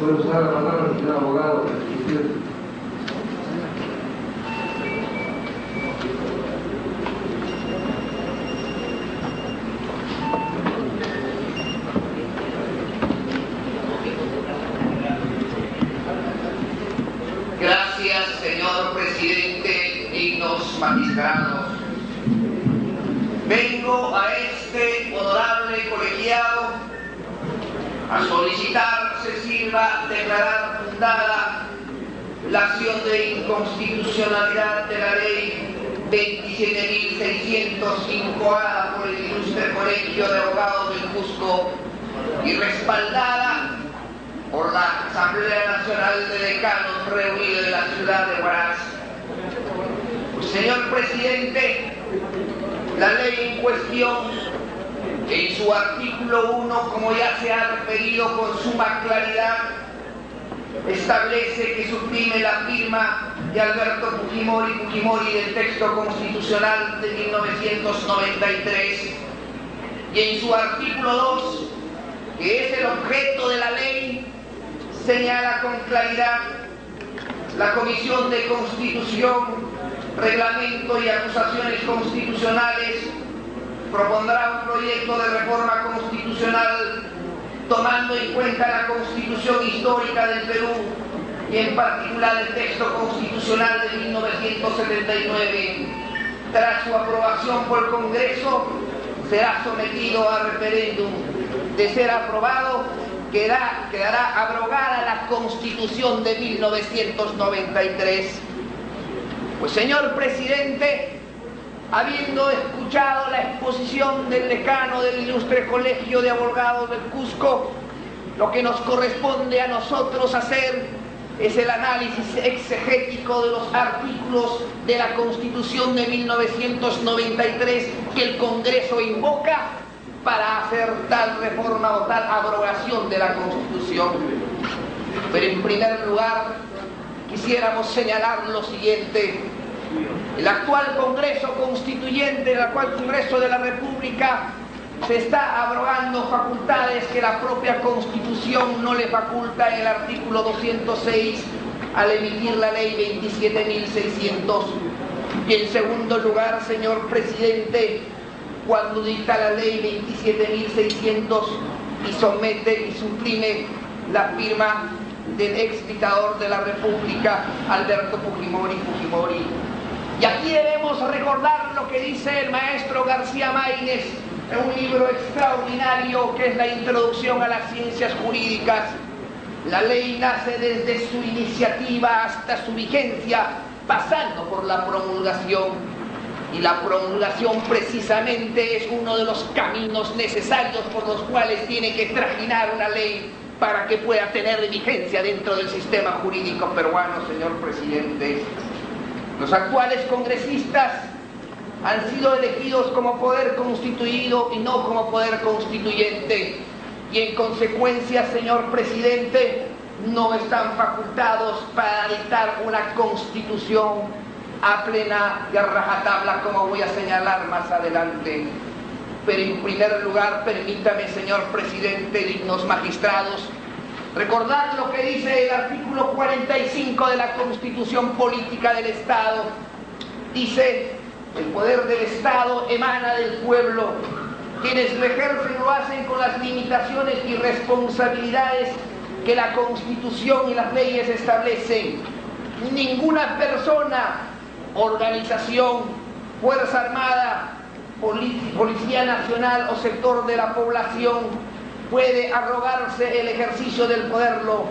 Puede usar la palabra, señor abogado. Gracias, señor presidente, dignos magistrados. Vengo a este honorable colegiado a solicitar se sirva declarar fundada la acción de inconstitucionalidad de la ley 27.605A por el Ilustre Colegio de Abogados del Cusco y respaldada por la Asamblea Nacional de Decanos reunida en la ciudad de Huaraz. Pues, señor presidente, la ley en cuestión, en su artículo 1, como ya se ha referido con suma claridad, establece que suprime la firma de Alberto Fujimori del texto constitucional de 1993, y en su artículo 2, que es el objeto de la ley, señala con claridad: la Comisión de Constitución, Reglamento y Acusaciones Constitucionales propondrá un proyecto de reforma constitucional tomando en cuenta la Constitución histórica del Perú y en particular el texto constitucional de 1979. Tras su aprobación por el Congreso, será sometido a referéndum. De ser aprobado, quedará abrogada la Constitución de 1993. Pues, señor presidente, habiendo escuchado la exposición del decano del Ilustre Colegio de Abogados del Cusco, lo que nos corresponde a nosotros hacer es el análisis exegético de los artículos de la Constitución de 1993 que el Congreso invoca para hacer tal reforma o tal abrogación de la Constitución. Pero en primer lugar, quisiéramos señalar lo siguiente: el actual Congreso Constituyente, el actual Congreso de la República, se está abrogando facultades que la propia Constitución no le faculta en el artículo 206 al emitir la ley 27.600. Y en segundo lugar, señor presidente, cuando dicta la ley 27.600 y somete y suprime la firma del ex dictador de la República, Alberto Fujimori. Y aquí debemos recordar lo que dice el maestro García Maínez en un libro extraordinario que es la Introducción a las Ciencias Jurídicas. La ley nace desde su iniciativa hasta su vigencia, pasando por la promulgación. Y la promulgación precisamente es uno de los caminos necesarios por los cuales tiene que trajinar una ley para que pueda tener vigencia dentro del sistema jurídico peruano, señor presidente. Los actuales congresistas han sido elegidos como poder constituido y no como poder constituyente, y en consecuencia, señor presidente, no están facultados para dictar una constitución a plena y a rajatabla, como voy a señalar más adelante. Pero en primer lugar, permítame, señor presidente, dignos magistrados, recordar lo que dice el artículo 45 de la Constitución Política del Estado. Dice: el poder del Estado emana del pueblo. Quienes lo ejercen lo hacen con las limitaciones y responsabilidades que la Constitución y las leyes establecen. Ninguna persona, organización, Fuerza Armada, Policía Nacional o sector de la población puede arrogarse el ejercicio del poderlo.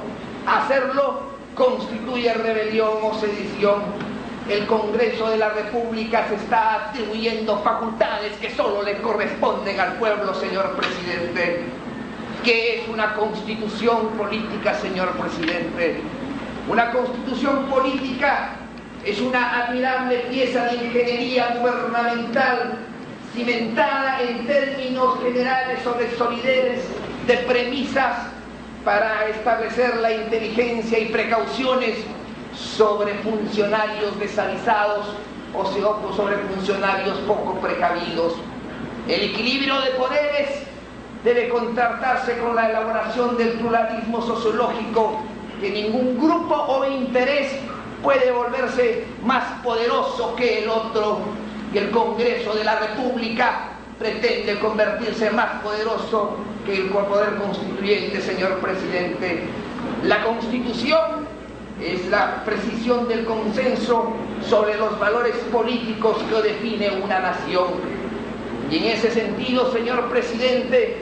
Hacerlo constituye rebelión o sedición. El Congreso de la República se está atribuyendo facultades que solo le corresponden al pueblo, señor presidente. ¿Qué es una constitución política, señor presidente? Una constitución política es una admirable pieza de ingeniería gubernamental cimentada en términos generales sobre solidez de premisas para establecer la inteligencia y precauciones sobre funcionarios desavisados o sobre funcionarios poco precavidos. El equilibrio de poderes debe contrastarse con la elaboración del pluralismo sociológico, que ningún grupo o interés puede volverse más poderoso que el otro, y el Congreso de la República pretende convertirse más poderoso que el poder constituyente, señor presidente. La Constitución es la precisión del consenso sobre los valores políticos que define una nación. Y en ese sentido, señor presidente,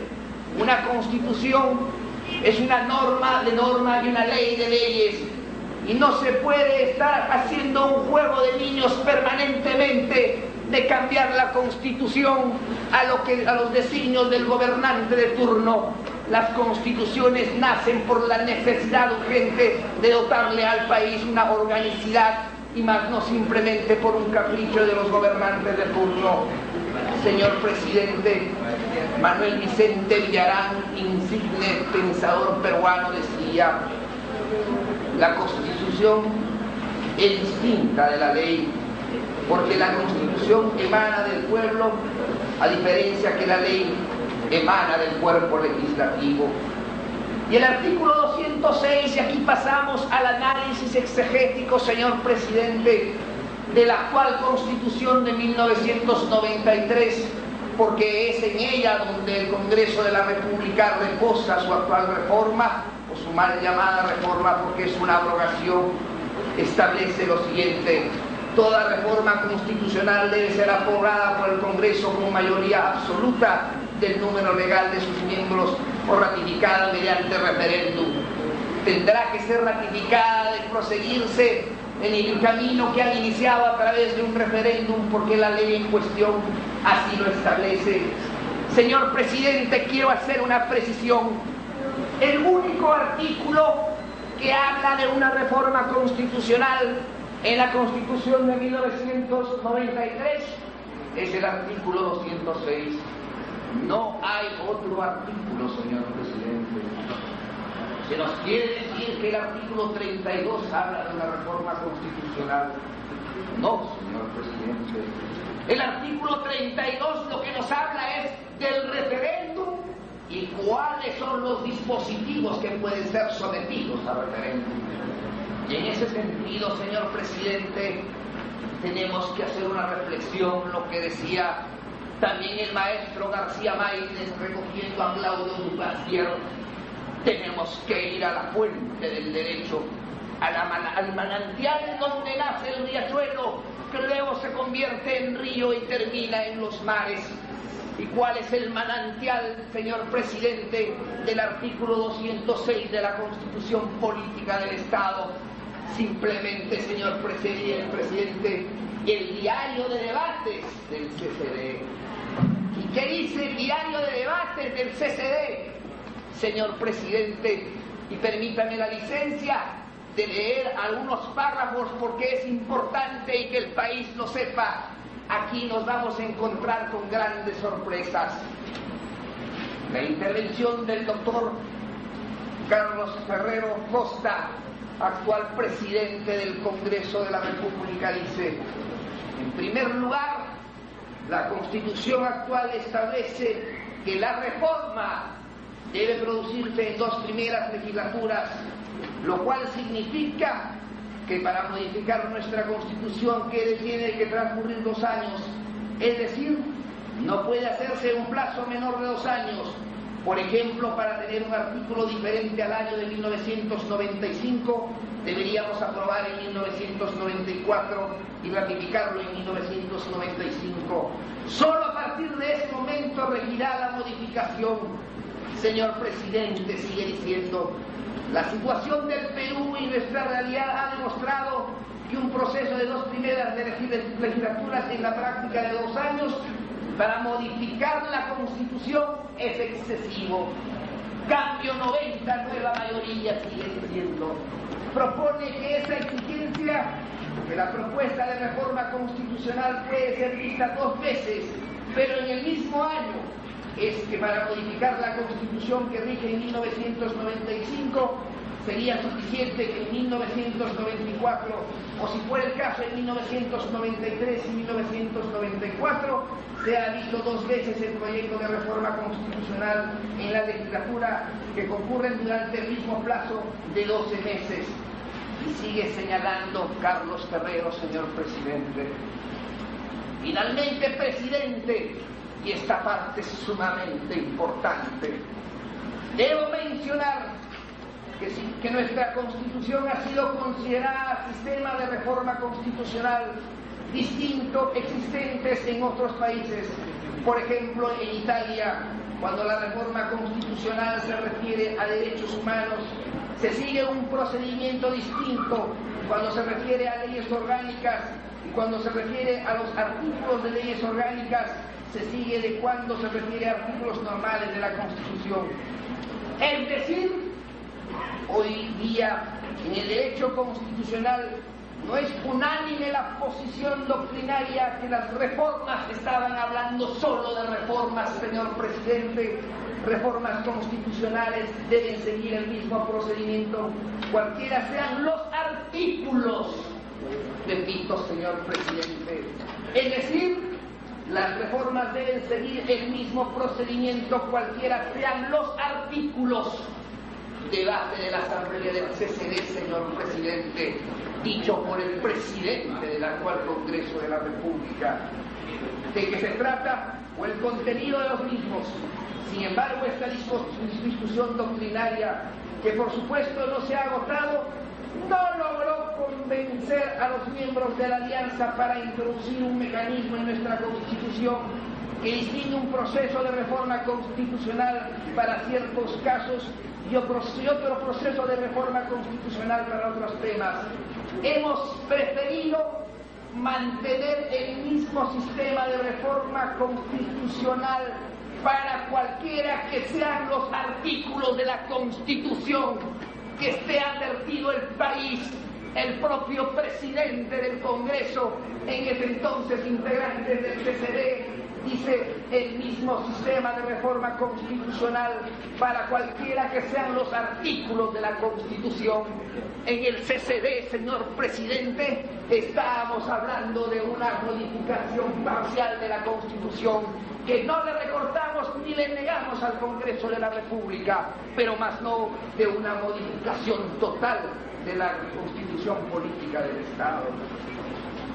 una Constitución es una norma de normas y una ley de leyes, y no se puede estar haciendo un juego de niños permanentemente de cambiar la Constitución a los designios del gobernante de turno. Las constituciones nacen por la necesidad urgente de dotarle al país una organicidad, y más no simplemente por un capricho de los gobernantes de turno. Señor presidente, Manuel Vicente Villarán, insigne pensador peruano, decía: la Constitución es distinta de la ley, porque la Constitución emana del pueblo, a diferencia que la ley emana del cuerpo legislativo. Y el artículo 206, y aquí pasamos al análisis exegético, señor presidente, de la actual Constitución de 1993, porque es en ella donde el Congreso de la República reposa su actual reforma, o su mal llamada reforma, porque es una abrogación. Establece lo siguiente: toda reforma constitucional debe ser aprobada por el Congreso con mayoría absoluta del número legal de sus miembros o ratificada mediante referéndum. Tendrá que ser ratificada de proseguirse en el camino que han iniciado a través de un referéndum, porque la ley en cuestión así lo establece. Señor presidente, quiero hacer una precisión. El único artículo que habla de una reforma constitucional en la Constitución de 1993 es el artículo 206. No hay otro artículo, señor presidente. Se nos quiere decir que el artículo 32 habla de una reforma constitucional. No, señor presidente. El artículo 32 lo que nos habla es del referéndum y cuáles son los dispositivos que pueden ser sometidos a referéndum. Y en ese sentido, señor presidente, tenemos que hacer una reflexión, lo que decía también el maestro García Maínez recogiendo a Claudio Dupacier: tenemos que ir a la fuente del derecho, al manantial donde nace el riachuelo, que luego se convierte en río y termina en los mares. ¿Y cuál es el manantial, señor presidente, del artículo 206 de la Constitución Política del Estado? Simplemente, señor presidente, el diario de debates del CCD. ¿Y qué dice el diario de debates del CCD? Señor presidente, y permítame la licencia de leer algunos párrafos porque es importante y que el país lo sepa. Aquí nos vamos a encontrar con grandes sorpresas. La intervención del doctor Carlos Ferrero Costa, actual presidente del Congreso de la República, dice: en primer lugar, la Constitución actual establece que la reforma debe producirse en 2 primeras legislaturas, lo cual significa que para modificar nuestra Constitución tiene que transcurrir 2 años, es decir, no puede hacerse en un plazo menor de 2 años. Por ejemplo, para tener un artículo diferente al año de 1995, deberíamos aprobar en 1994 y ratificarlo en 1995. Solo a partir de ese momento regirá la modificación. Señor presidente, sigue diciendo: la situación del Perú y nuestra realidad ha demostrado que un proceso de 2 primeras legislaturas en la práctica de 2 años para modificar la Constitución es excesivo. Cambio 90, nueva mayoría, sigue diciendo. Propone que esa exigencia, que la propuesta de reforma constitucional puede ser vista 2 veces, pero en el mismo año, es que para modificar la Constitución que rige en 1995 sería suficiente que en 1994, o si fuera el caso en 1993 y 1994, se ha visto 2 veces el proyecto de reforma constitucional en la legislatura que concurren durante el mismo plazo de 12 meses. Y sigue señalando Carlos Ferrero, señor presidente. Finalmente, presidente, y esta parte es sumamente importante, debo mencionar que nuestra Constitución ha sido considerada sistema de reforma constitucional distinto existentes en otros países. Por ejemplo, en Italia, cuando la reforma constitucional se refiere a derechos humanos, se sigue un procedimiento distinto cuando se refiere a leyes orgánicas, y cuando se refiere a los artículos de leyes orgánicas se sigue de cuando se refiere a artículos normales de la Constitución. Es decir, hoy día en el derecho constitucional no es unánime la posición doctrinaria que las reformas estaban hablando solo de reformas, señor presidente. Reformas constitucionales deben seguir el mismo procedimiento, cualquiera sean los artículos, repito, señor presidente. Es decir, las reformas deben seguir el mismo procedimiento, cualquiera sean los artículos. Debate de la Asamblea del CCD, señor presidente, dicho por el presidente del actual Congreso de la República. ¿De qué se trata? O el contenido de los mismos. Sin embargo, esta discusión doctrinaria, que por supuesto no se ha agotado, no logró convencer a los miembros de la Alianza para introducir un mecanismo en nuestra Constitución que distingue un proceso de reforma constitucional para ciertos casos y otro proceso de reforma constitucional para otros temas. Hemos preferido mantener el mismo sistema de reforma constitucional para cualquiera que sean los artículos de la Constitución que esté advertido el país. El propio presidente del Congreso, en ese entonces integrante del CCD, dice el mismo sistema de reforma constitucional para cualquiera que sean los artículos de la Constitución. En el CCD, señor presidente, estábamos hablando de una modificación parcial de la Constitución que no le recortamos ni le negamos al Congreso de la República, pero más no de una modificación total de la Constitución política del Estado.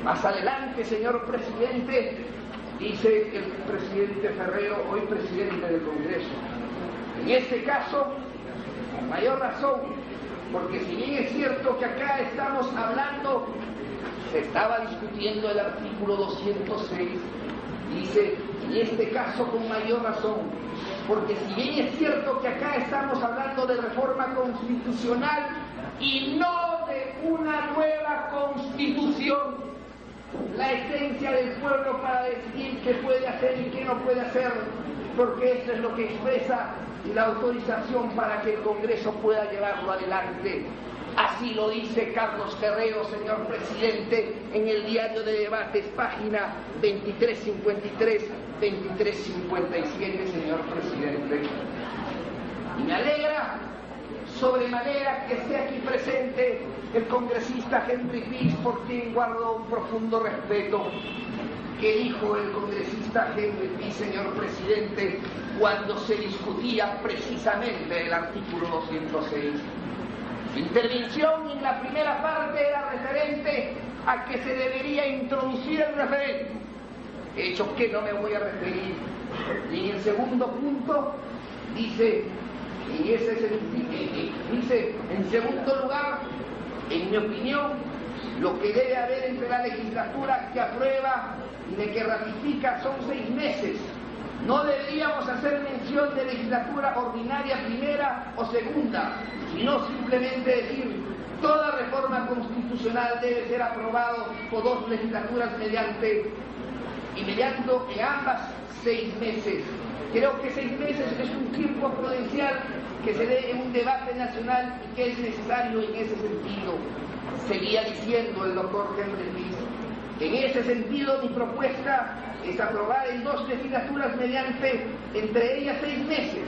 Más adelante, señor presidente, dice el presidente Ferrero, hoy presidente del Congreso, en este caso, con mayor razón, porque si bien es cierto que acá estamos hablando, se estaba discutiendo el artículo 206, dice, en este caso con mayor razón, porque si bien es cierto que acá estamos hablando de reforma constitucional y no de una nueva constitución, la esencia del pueblo para decidir qué puede hacer y qué no puede hacer, porque eso es lo que expresa la autorización para que el Congreso pueda llevarlo adelante. Así lo dice Carlos Ferrero, señor presidente, en el diario de debates, página 2353, 2357, señor presidente. Y me alegra sobremanera que esté aquí presente el congresista Henry Pease, por quien guardo un profundo respeto. ¿Qué dijo el congresista Henry Pease, señor presidente, cuando se discutía precisamente el artículo 206? Su intervención en la primera parte era referente a que se debería introducir el referéndum, hecho que no me voy a referir. Y en el segundo punto dice, y ese es dice, en segundo lugar, en mi opinión, lo que debe haber entre la legislatura que aprueba y de que ratifica son 6 meses. No deberíamos hacer mención de legislatura ordinaria primera o segunda, sino simplemente decir, toda reforma constitucional debe ser aprobada por 2 legislaturas mediante en ambas 6 meses. Creo que 6 meses es un tiempo prudencial que se dé en un debate nacional y que es necesario en ese sentido. Seguía diciendo el doctor Henry Pease. En ese sentido, mi propuesta es aprobar en 2 legislaturas mediante, entre ellas 6 meses,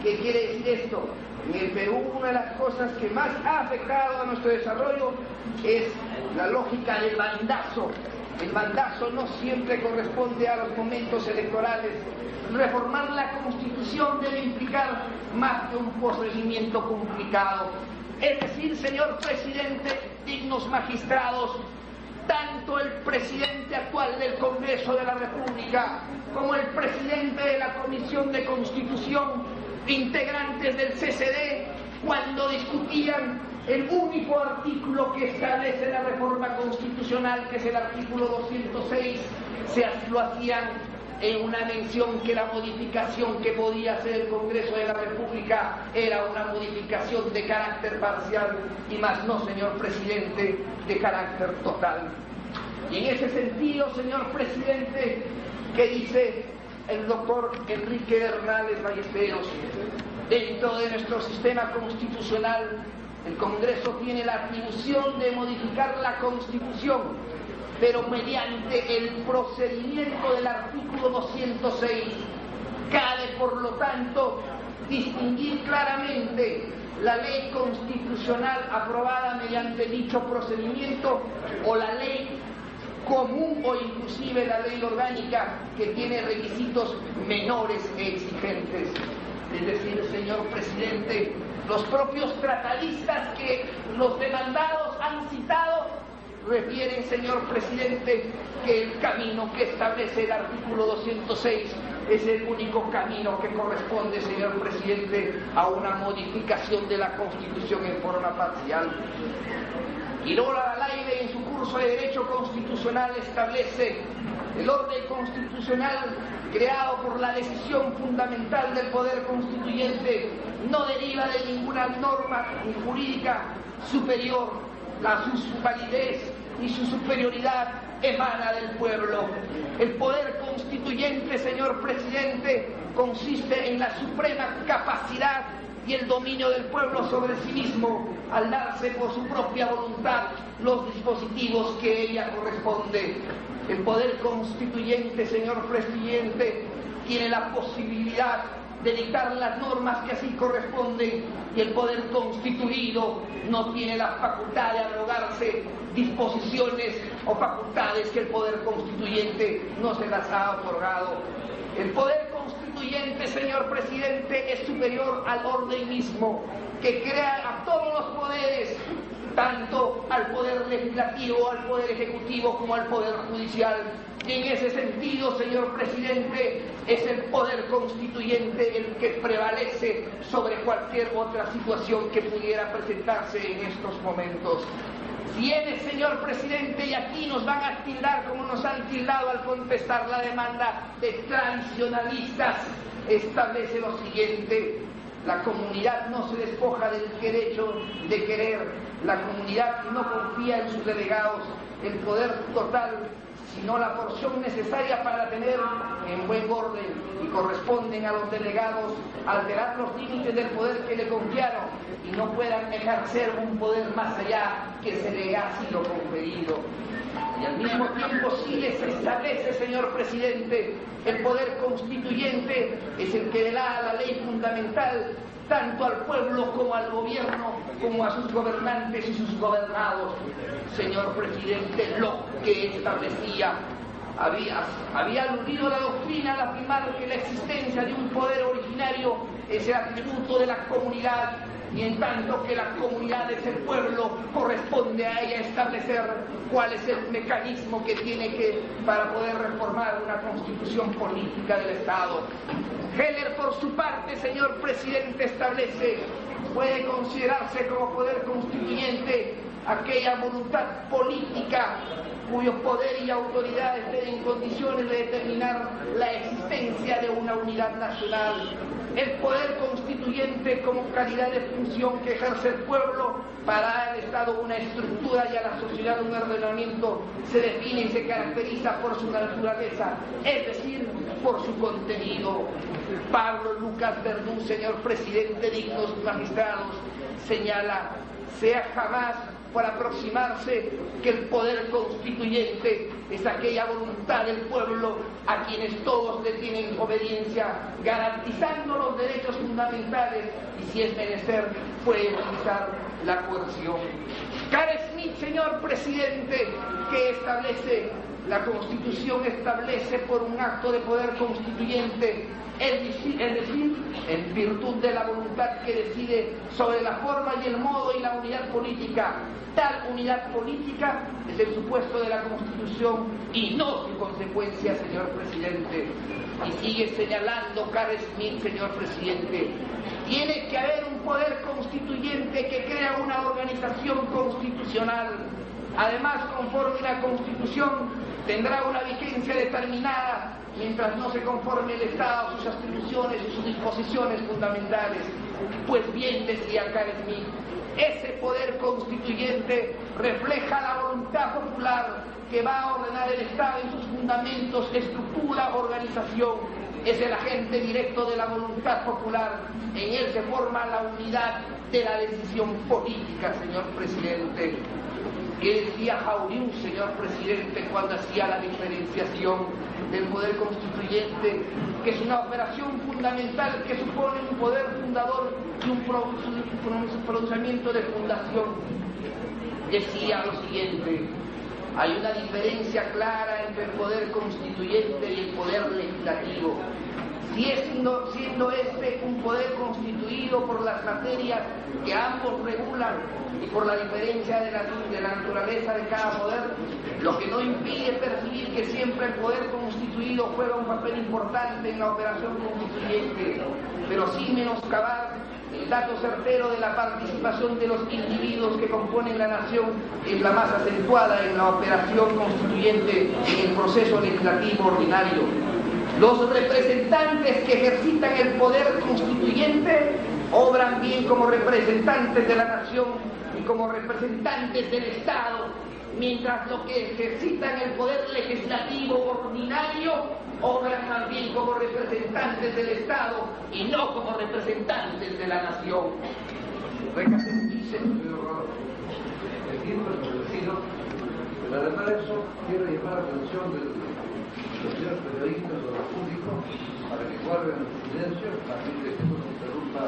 ¿Qué quiere decir esto? En el Perú una de las cosas que más ha afectado a nuestro desarrollo es la lógica del bandazo. El bandazo no siempre corresponde a los momentos electorales. Reformar la Constitución debe implicar más que un procedimiento complicado. Es decir, señor presidente, dignos magistrados, tanto el presidente actual del Congreso de la República como el presidente de la Comisión de Constitución, integrantes del CCD, cuando discutían el único artículo que establece la reforma constitucional, que es el artículo 206, lo hacían en una mención que la modificación que podía hacer el Congreso de la República era una modificación de carácter parcial y más no, señor presidente, de carácter total. Y en ese sentido, señor presidente, ¿qué dice el doctor Enrique Bernales Ballesteros? Dentro de nuestro sistema constitucional, el Congreso tiene la atribución de modificar la Constitución, pero mediante el procedimiento del artículo 206, cabe por lo tanto distinguir claramente la ley constitucional aprobada mediante dicho procedimiento o la ley común o inclusive la ley orgánica que tiene requisitos menores e exigentes. Es decir, señor presidente, los propios tratadistas que los demandados han citado refieren, señor presidente, que el camino que establece el artículo 206 es el único camino que corresponde, señor presidente, a una modificación de la Constitución en forma parcial. Quiroga Dalaire, en su curso de Derecho Constitucional, establece el orden constitucional creado por la decisión fundamental del Poder Constituyente no deriva de ninguna norma jurídica superior. Su validez y su superioridad emana del pueblo. El poder constituyente, señor presidente, consiste en la suprema capacidad y el dominio del pueblo sobre sí mismo, al darse por su propia voluntad los dispositivos que ella corresponde. El poder constituyente, señor presidente, tiene la posibilidad de dictar las normas que así corresponden, y el poder constituido no tiene la facultad de arrogarse disposiciones o facultades que el poder constituyente no se las ha otorgado. El poder constituyente, señor presidente, es superior al orden mismo, que crea a todos los poderes, tanto al poder legislativo, al poder ejecutivo como al poder judicial. Y en ese sentido, señor presidente, es el poder constituyente el que prevalece sobre cualquier otra situación que pudiera presentarse en estos momentos. Viene, señor presidente, y aquí nos van a tildar como nos han tildado al contestar la demanda de tradicionalistas, establece lo siguiente: la comunidad no se despoja del derecho de querer, la comunidad no confía en sus delegados el poder total, sino la porción necesaria para tener en buen orden, y corresponden a los delegados alterar los límites del poder que le confiaron y no puedan ejercer un poder más allá que se le ha sido conferido. Y al mismo tiempo se establece, señor presidente, el poder constituyente es el que da la ley fundamental tanto al pueblo como al gobierno, como a sus gobernantes y sus gobernados. Señor presidente, lo que establecía había aludido la doctrina al afirmar que la existencia de un poder originario es el atributo de la comunidad, y en tanto que la comunidad es el pueblo, corresponde a ella establecer cuál es el mecanismo que tiene para poder reformar una constitución política del Estado. Heller, por su parte, señor presidente, establece: puede considerarse como poder constituyente aquella voluntad política cuyo poder y autoridad estén en condiciones de determinar la existencia de una unidad nacional. El poder constituyente como calidad de función que ejerce el pueblo para dar al Estado una estructura y a la sociedad un ordenamiento se define y se caracteriza por su naturaleza, es decir, por su contenido. Pablo Lucas Verdú, señor presidente, dignos magistrados, señala, sea jamás por aproximarse que el poder constituyente es aquella voluntad del pueblo a quienes todos le tienen obediencia, garantizando los derechos fundamentales y, si es menester, puede utilizar la coerción. Carl Schmitt, señor presidente, que establece, la Constitución establece por un acto de poder constituyente, es decir, en virtud de la voluntad que decide sobre la forma y el modo y la unidad política. Tal unidad política es el supuesto de la Constitución y no su consecuencia, señor presidente. Y sigue señalando Carl Schmitt, señor presidente, tiene que haber un poder constituyente que crea una organización constitucional. Además, conforme la Constitución tendrá una vigencia determinada mientras no se conforme el Estado a sus atribuciones y sus disposiciones fundamentales. Pues bien, decía Carl Schmitt, ese poder constituyente refleja la voluntad popular que va a ordenar el Estado en sus fundamentos, estructura, organización. Es el agente directo de la voluntad popular. En él se forma la unidad de la decisión política, señor presidente. ¿Qué decía Jauriu, señor presidente, cuando hacía la diferenciación del poder constituyente, que es una operación fundamental que supone un poder fundador y un pronunciamiento de fundación? Decía lo siguiente: hay una diferencia clara entre el poder constituyente y el poder legislativo. Siendo este un poder constituido por las materias que ambos regulan y por la diferencia de la naturaleza de cada poder, lo que no impide percibir que siempre el poder constituido juega un papel importante en la operación constituyente, pero sin menoscabar el dato certero de la participación de los individuos que componen la nación es la más acentuada en la operación constituyente en el proceso legislativo ordinario. Los representantes que ejercitan el poder constituyente obran bien como representantes de la nación y como representantes del Estado, mientras los que ejercitan el poder legislativo ordinario obran más bien como representantes del Estado y no como representantes de la nación. Pero además de eso, quiero llamar la atención de los señores periodistas o del público para que guarden silencio a fin de que no se interrumpa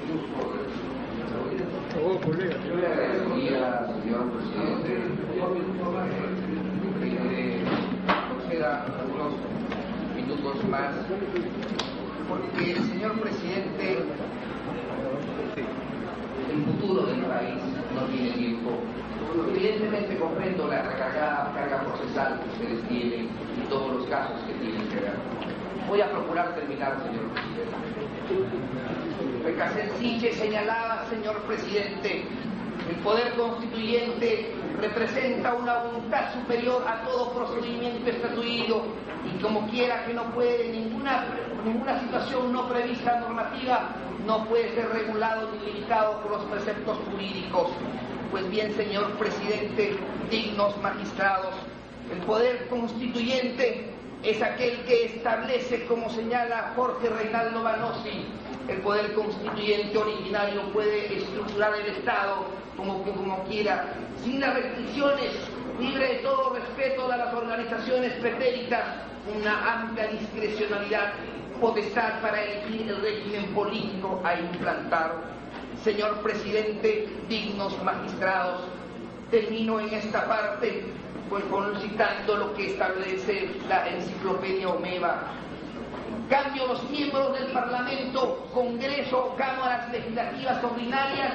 el uso de la audiencia. Yo le agradecería, señor presidente, que conceda algunos minutos más, porque el señor presidente, el futuro del país no tiene tiempo. Evidentemente comprendo la recargada carga procesal que ustedes tienen y todos los casos que tienen que ver. Voy a procurar terminar, señor presidente. Recasensille señalaba, señor presidente, el poder constituyente representa una voluntad superior a todo procedimiento estatuido y como quiera que no puede, ninguna situación no prevista normativa no puede ser regulado ni limitado por los preceptos jurídicos. Pues bien, señor presidente, dignos magistrados, el poder constituyente es aquel que establece, como señala Jorge Reinaldo Vanossi, el poder constituyente originario puede estructurar el Estado como quiera, sin las restricciones, libre de todo respeto a las organizaciones pretéritas, una amplia discrecionalidad, potestad para elegir el régimen político a implantar. Señor presidente, dignos magistrados, termino en esta parte pues citando lo que establece la enciclopedia Omeva. En cambio, los miembros del Parlamento, Congreso o cámaras legislativas ordinarias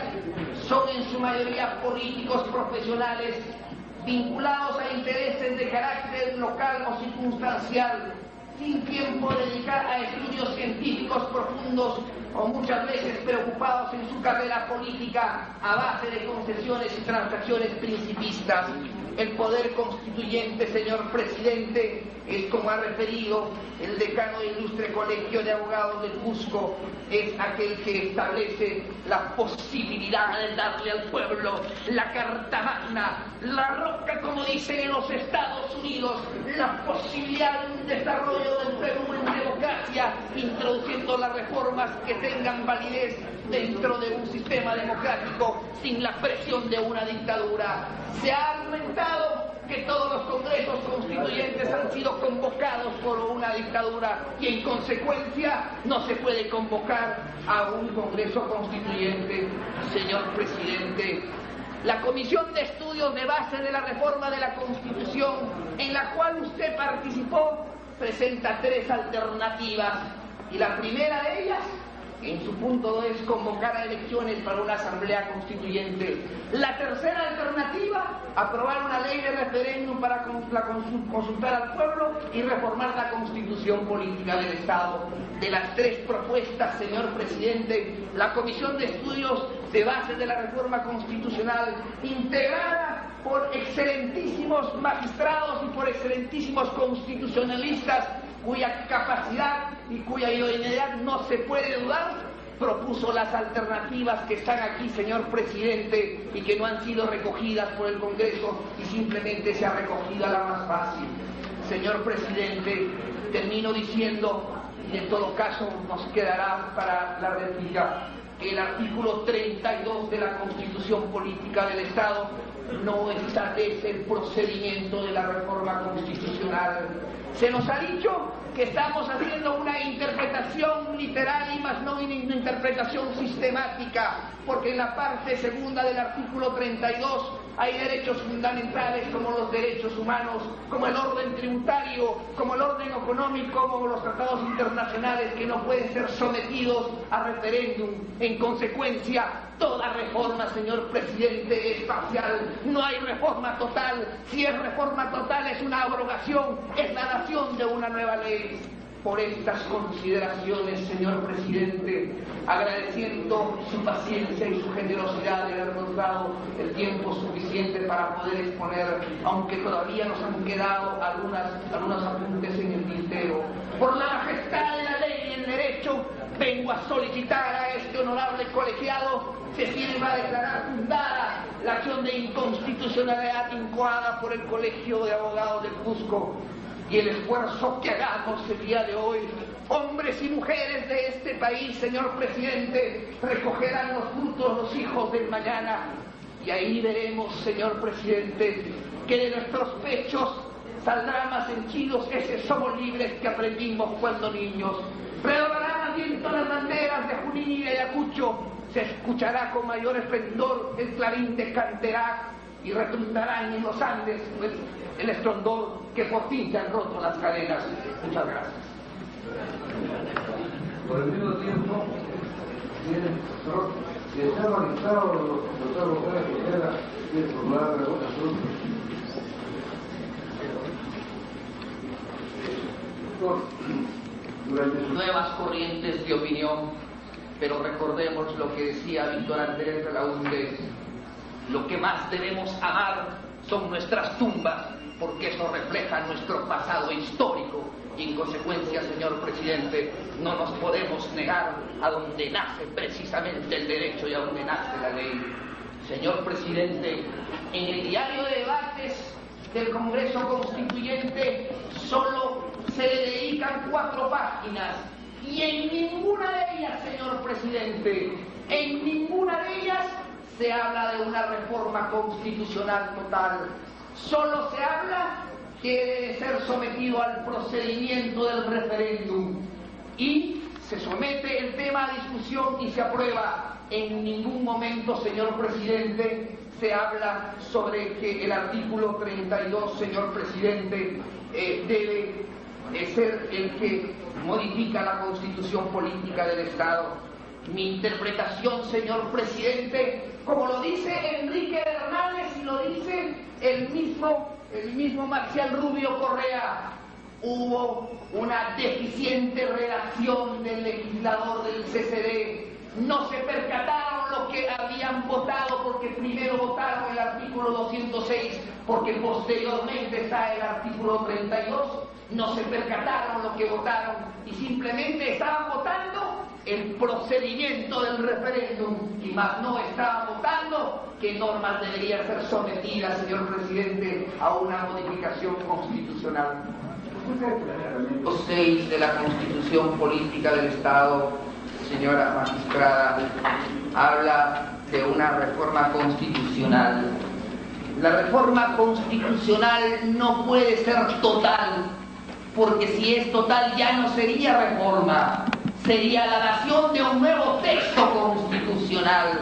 son en su mayoría políticos profesionales vinculados a intereses de carácter local o circunstancial, sin tiempo dedicar a estudios científicos profundos o muchas veces preocupados en su carrera política a base de concesiones y transacciones principistas. El poder constituyente, señor presidente, es, como ha referido el decano del Ilustre Colegio de Abogados del Cusco, es aquel que establece la posibilidad de darle al pueblo la Carta Magna, la roca, como dicen en los Estados Unidos, la posibilidad de un desarrollo del Perú en democracia, introduciendo las reformas que tengan validez dentro de un sistema democrático sin la presión de una dictadura. Se ha argumentado que todos los congresos constituyentes han sido convocados por una dictadura y en consecuencia no se puede convocar a un congreso constituyente. Señor presidente, la Comisión de Estudios de Base de la Reforma de la Constitución, en la cual usted participó, presenta 3 alternativas, y la primera de ellas, en su punto 2, es convocar a elecciones para una asamblea constituyente. La tercera alternativa, aprobar una ley de referéndum para consultar al pueblo y reformar la constitución política del Estado. De las 3 propuestas, señor presidente, la Comisión de Estudios de Base de la Reforma Constitucional, integrada por excelentísimos magistrados y por excelentísimos constitucionalistas, cuya capacidad y cuya idoneidad no se puede dudar, propuso las alternativas que están aquí, señor presidente, y que no han sido recogidas por el Congreso y simplemente se ha recogido a la más fácil. Señor presidente, termino diciendo, y en todo caso nos quedará para la réplica, que el artículo 32 de la Constitución Política del Estado no establece el procedimiento de la reforma constitucional. Se nos ha dicho que estamos haciendo una interpretación literal y más no una interpretación sistemática, porque en la parte segunda del artículo 32 hay derechos fundamentales como los derechos humanos, como el orden tributario, como el orden económico, como los tratados internacionales que no pueden ser sometidos a referéndum. En consecuencia, toda reforma, señor presidente, es parcial. No hay reforma total. Si es reforma total, es una abrogación, es la dación de una nueva ley. Por estas consideraciones, señor presidente, agradeciendo su paciencia y su generosidad de habernos dado el tiempo suficiente para poder exponer, aunque todavía nos han quedado algunos apuntes en el tintero. Por la majestad de la ley y el derecho, vengo a solicitar a este honorable colegiado se sirva a declarar fundada la acción de inconstitucionalidad incoada por el Colegio de Abogados del Cusco, y el esfuerzo que hagamos el día de hoy, hombres y mujeres de este país, señor presidente, recogerán los frutos los hijos del mañana, y ahí veremos, señor presidente, que de nuestros pechos saldrá más henchidos ese somos libres que aprendimos cuando niños. Redoblarán al viento las banderas de Junín y de Ayacucho, se escuchará con mayor esplendor el clarín de Canterac y retumbarán en los Andes el estrondor que por fin se han roto las cadenas. Muchas gracias. Por el mismo tiempo, si está organizado los locales que queda, tiene formular de otra Nuevas corrientes de opinión, pero recordemos lo que decía Víctor Andrés Belaúnde: lo que más debemos amar son nuestras tumbas, porque eso refleja nuestro pasado histórico, y en consecuencia, señor presidente, no nos podemos negar a donde nace precisamente el derecho y a donde nace la ley. Señor presidente, en el diario de debates del Congreso Constituyente solo se le dedican 4 páginas, y en ninguna de ellas, señor presidente, en ninguna de ellas se habla de una reforma constitucional total. Solo se habla que debe ser sometido al procedimiento del referéndum, y se somete el tema a discusión y se aprueba. En ningún momento, señor presidente, se habla sobre que el artículo 32, señor presidente, debe ser el que modifica la constitución política del Estado. Mi interpretación, señor presidente, como lo dice Enrique Hernández y lo dice el mismo Marcial Rubio Correa, hubo una deficiente redacción del legislador del CCD. No se percataron lo que habían votado, porque primero votaron el artículo 206, porque posteriormente está el artículo 32. No se percataron lo que votaron y simplemente estaban votando el procedimiento del referéndum, y más no estaban votando qué normas deberían ser sometidas, señor presidente, a una modificación constitucional. Artículo 6 de la Constitución Política del Estado señora magistrada, habla de una reforma constitucional. La reforma constitucional no puede ser total, porque si es total ya no sería reforma, sería la dación de un nuevo texto constitucional.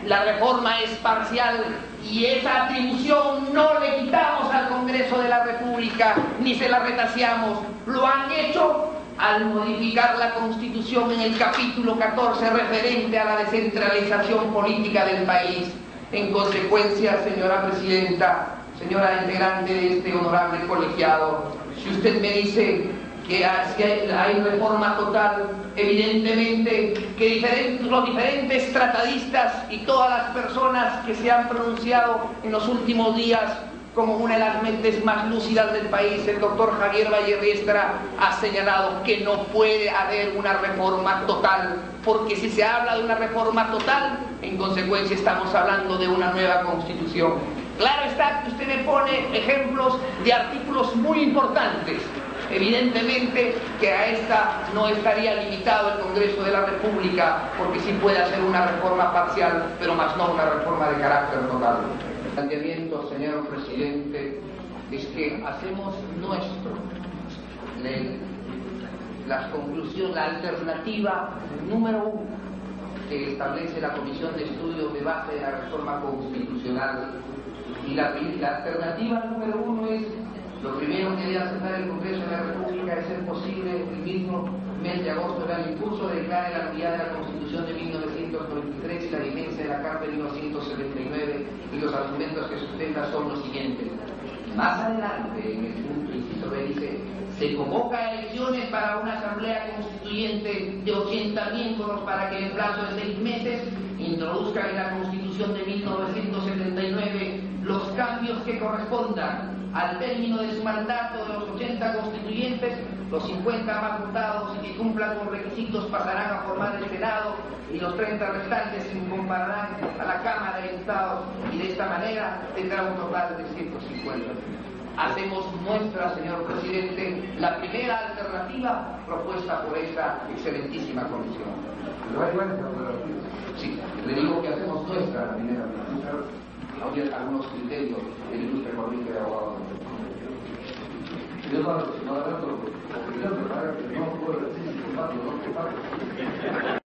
La reforma es parcial y esa atribución no le quitamos al Congreso de la República ni se la retaseamos. Lo han hecho al modificar la Constitución en el capítulo 14 referente a la descentralización política del país. En consecuencia, señora presidenta, señora integrante de este honorable colegiado, si usted me dice que hay reforma total, evidentemente que los diferentes tratadistas y todas las personas que se han pronunciado en los últimos días como una de las mentes más lúcidas del país, el doctor Javier Vallerriestra, ha señalado que no puede haber una reforma total, porque si se habla de una reforma total, en consecuencia estamos hablando de una nueva constitución. Claro está que usted me pone ejemplos de artículos muy importantes. Evidentemente que a esta no estaría limitado el Congreso de la República, porque sí puede hacer una reforma parcial, pero más no una reforma de carácter total. El planteamiento, señor presidente, es que hacemos nuestro las conclusiones, la alternativa número 1 que establece la Comisión de Estudios de Base de la Reforma Constitucional. Y la alternativa número 1 es: lo primero que debe aceptar el Congreso de la República es ser posible el mismo mes de agosto del año en curso declare la nulidad de la Constitución de 1993 y la vigencia de la Carta de 1979, y los argumentos que sustenta son los siguientes. Más adelante, en el punto inciso B, dice: se convoca a elecciones para una asamblea constituyente de 80 miembros para que en el plazo de 6 meses introduzcan en la Constitución de 1979 los cambios que correspondan al término de su mandato de los 80 constituyentes. Los 50 más votados y que cumplan con requisitos pasarán a formar el Senado, y los 30 restantes se incorporarán a la Cámara de Diputados, y de esta manera tendrá un total de 150. Hacemos nuestra, señor presidente, la primera alternativa propuesta por esta excelentísima comisión. Sí, le digo que hacemos nuestra la primera alternativa. Había algunos criterios del ilustre colegio de abogados. Yo no adelanto opinión, pero que no puedo decir si comparto o no comparto.